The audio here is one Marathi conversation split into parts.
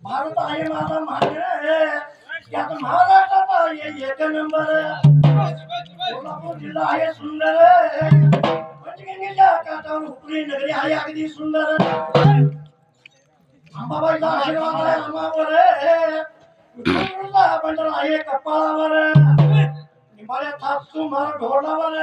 भारत आहे माझा मान्य यात महाराष्ट्राचा एक नंबर कोल्हापूर जिल्हा आहे सुंदर पंचगंगेच्या काठावर उपरी नगरी आहे अगदी सुंदर अंबाबाईचा आशीर्वाद आहे आम्हावर विठ्ठलचा बंडल आहे कपाळावर निंबाळ्या थापसू मार ढोलावर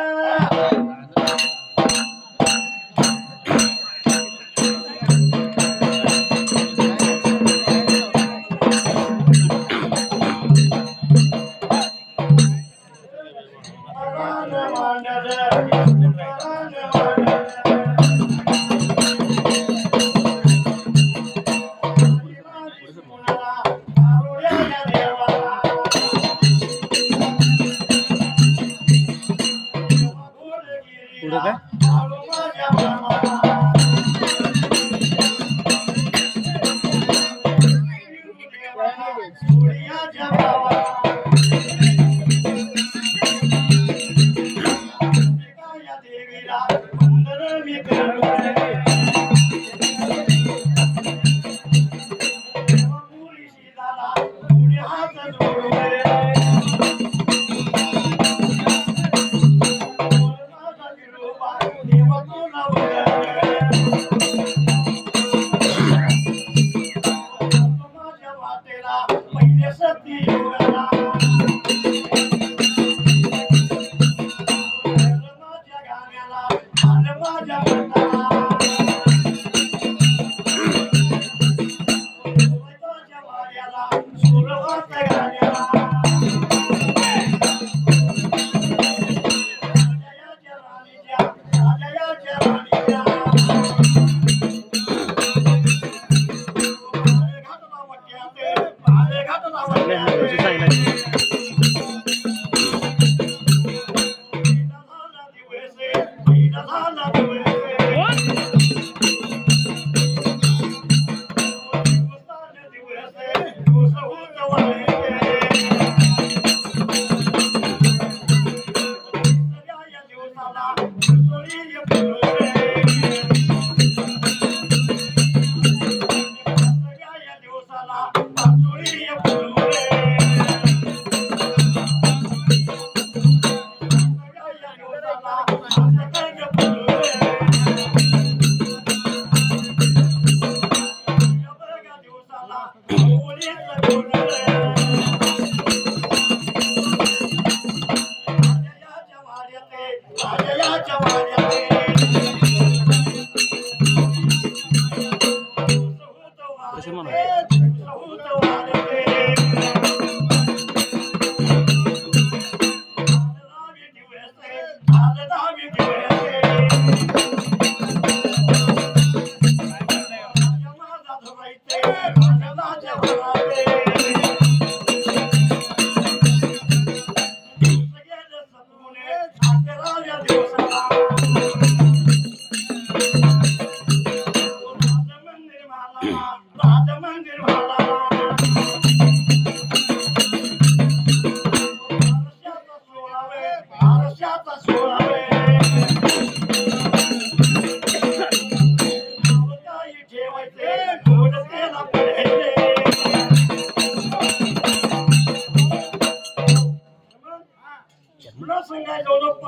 जवळजवळ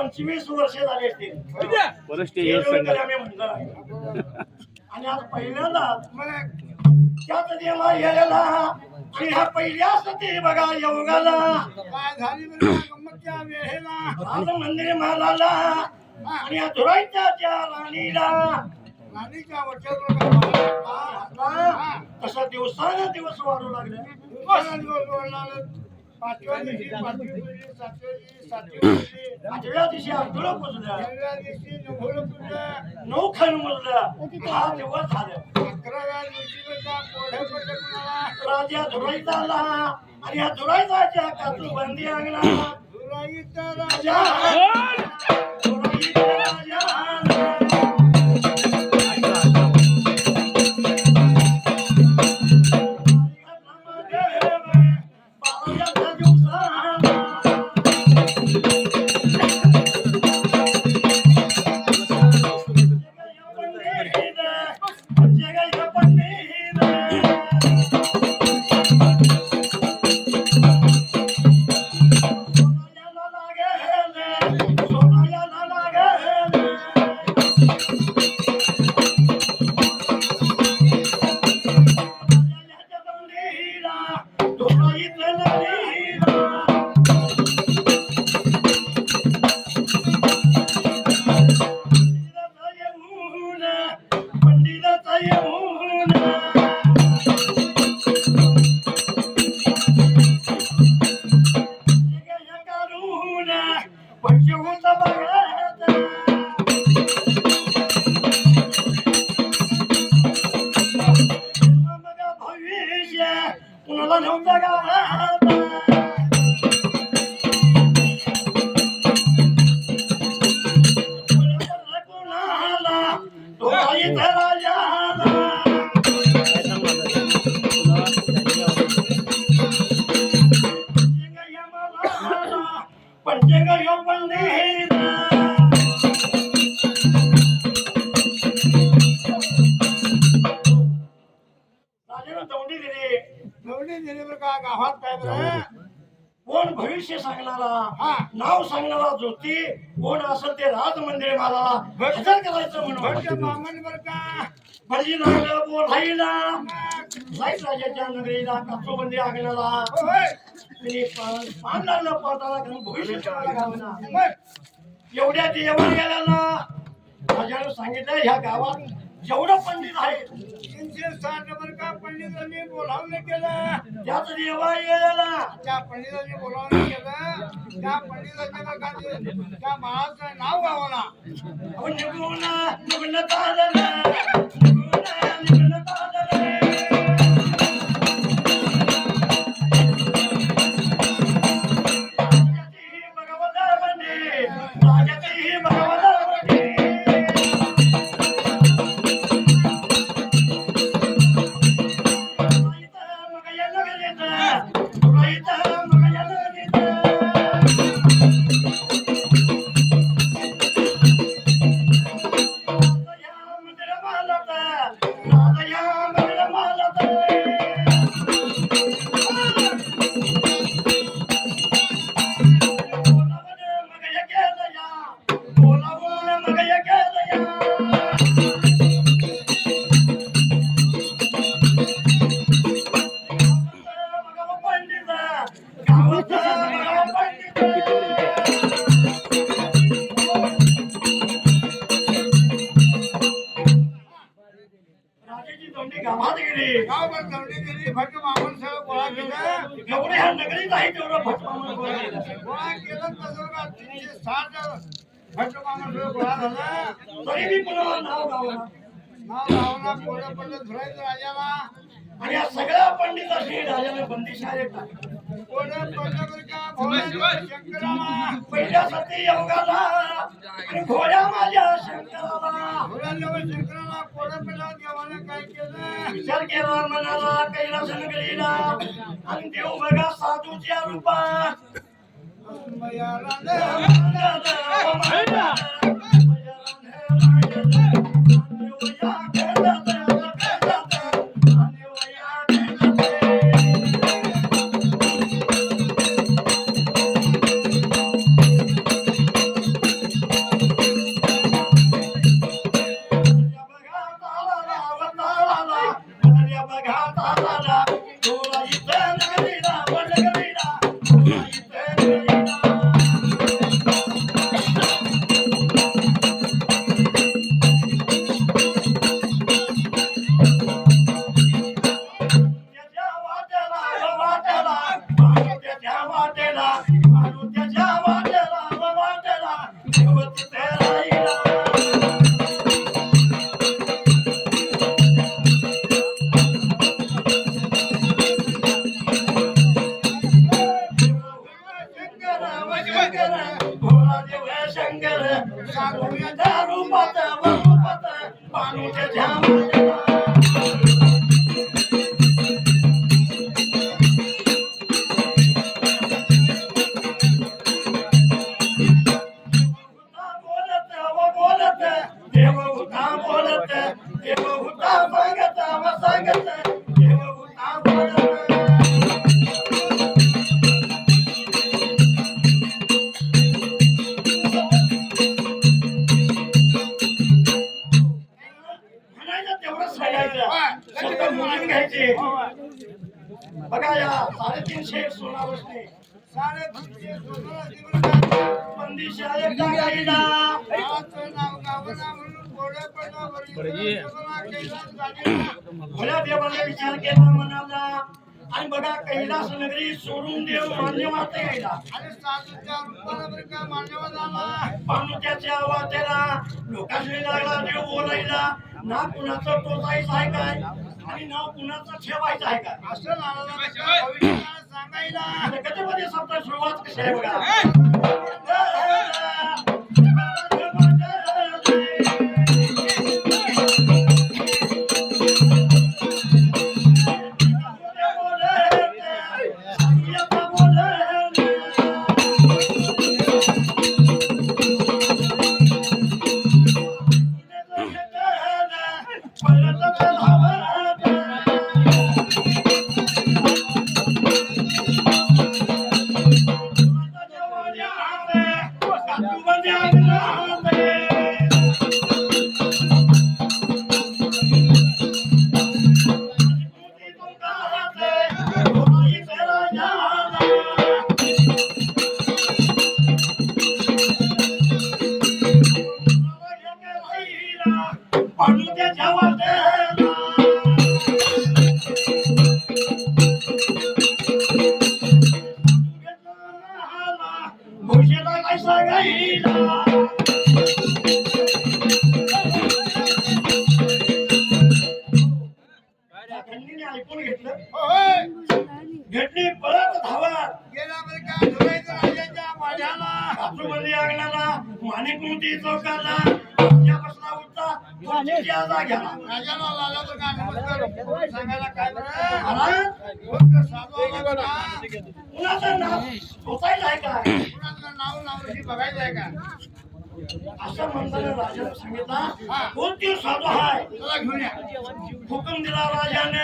25 वर्ष झाले असतील आणि आज पहिल्यांदा त्याच देवा गेलेला आणि ह्या पहिल्या सती बघा योगाला आज मंदिर मालाला आणि या धुराईच्या राणीला तसा दिवसानं दिवस वाढू लागले आठव्या दिवशी अब्दुल पुजल्या 9 खण मोजल्या 10 दिवस झाले 11व्या दिवशी राजा धुराईचा आला आणि या धुराईचा कातू बंदी आणला धुराईचा राजा पैसे कुणाला नव्हता गावात कुणाला तो इथं राजाला पंचंग यो पंडित दौंडी दिली बरं का गावात काय बरं कोण भविष्य सांगणारा नाव सांगणारा ज्योती कोण असेल ते राज मंदिर मला हजर करायचं म्हणून मामन बरं का भटजी लागलं बोलायला जायच राजाच्या नगरीला कासो मंदिर आगणाला पान लागलं पोटाला भविष्य सांगायला घालणार एवढ्या देवाला गेला ना राजानं सांगितलं ह्या गावात जेवढं पंडित आहे 360 नंबर का पंडितांनी बोलावलं केलं त्याच देवा गेला त्या पंडितांनी बोलावलं केलं त्या पंडितांच्या त्या महाराजांचं नाव गावाला निघून गावात गेली गावभर दौंडी गेली भट मामून सगळं गोळा केलं एवढे ह्या नगरीत आहे तेवढं भट मामून गोळा केलं तसं का 360 भट मामून सगळं गोळा झालं तरी मी पुन्हा नाव गावला पोरं पडलं धुरायचं राजाला आणि या सगळ्या पंडितांनी राजाने बंदिशाळेत टाकलं पोरं पडलं बरं का भोळ्या शंकराला पहिल्या सती योगाला आणि भोळ्या माझ्या शंकराला भोळ्या शंकराला पोरं पडलं देवाने काय केलं विचार केला मनाला कैलास नगरीला आणि देव बघा साधूच्या रूपात बघा या 350 सोळा वर्षे 350 बंदिशा एकदा गाईला नाव गावना म्हणून गोड्या भोळ्या देवाने विचार केला मनाला आणि बघा कैलास नगरी सोडून देव मान्यवात यायला आणि साधूच्या रूपाला बरं का मान्यवात आला पानुत्याच्या वाटेला लोकांनी लागला देव बोलायला ना कुणाचं टोचायचं आहे काय आणि नाव कुणाचं ठेवायचं आहे काय असं नाराज सांगायला कधी शब्द सुरुवात कशी आहे बघा ऐकून घेतलं घेतली परत धावा गेला बरं का धुरायचं राजाच्या वाड्याला काजूबंदी अंगणाला माणिकमुती चौकाला राजा बसला उठला खुर्चीची आजा घ्याला राजाला लाला तर का नमस्कार सांगायला काय बरं महाराज फक्त साधू आला का कुणाचं नाव स्वतःच आहे का कुणाचं नाव नावशी बघायचं आहे का असं म्हणताना राजाने सांगितला कोणती साधू आहे चला घेऊन या हुकूम दिला राजाने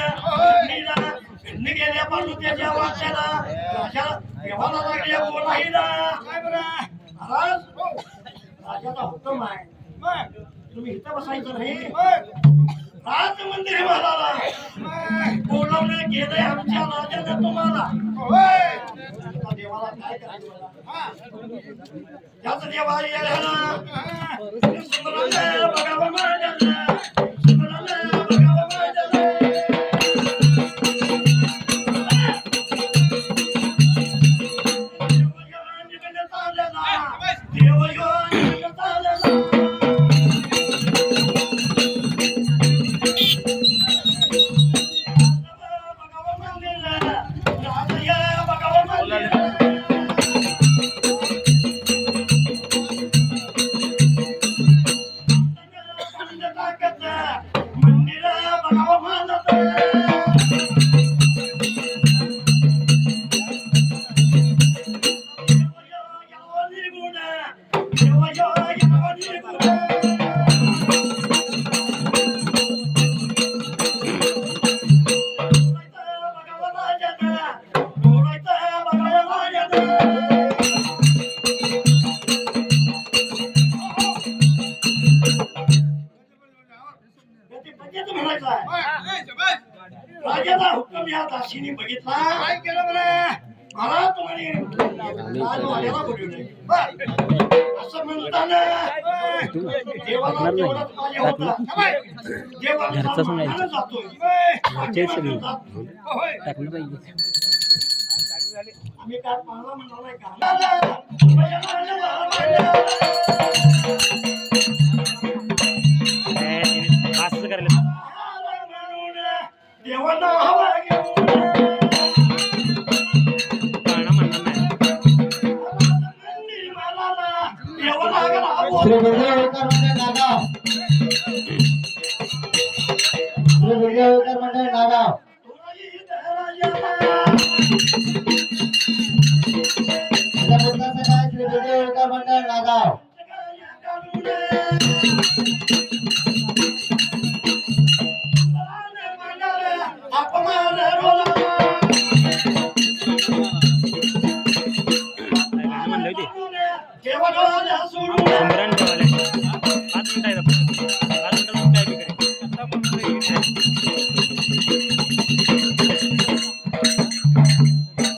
भिडणी गेल्या पार्वतीच्या वाट्याला राजा देवाला लागल्या बोलायला काय बरं महाराज राजाचा हुकूम आहे मग तुम्ही इथं बसायचं नाही मग राज मंदिर महाराला बोलवणे गेले आमच्या राजाने तुम्हाला होय आता देवाला काय करायचं हा त्याच देवाला यायला सुमरले भगवान माझ्याला सुमरले भगवान माझ्याला देव योनी चालला राजाचा हुक्कम या दासीने बघितला काय केलं बरं मला तुम्हाला बोलवले असं म्हणताना देवाला तेवढाच पाहिजे होता देवाला जातोय होय आम्ही काय पाहला म्हणालाय का असं करायला देवाला हवा घेऊन श्री विजयकर मंडळ नागाव श्री विजयकर मंडळ नागाव श्री विजयकर मंडळ नागाव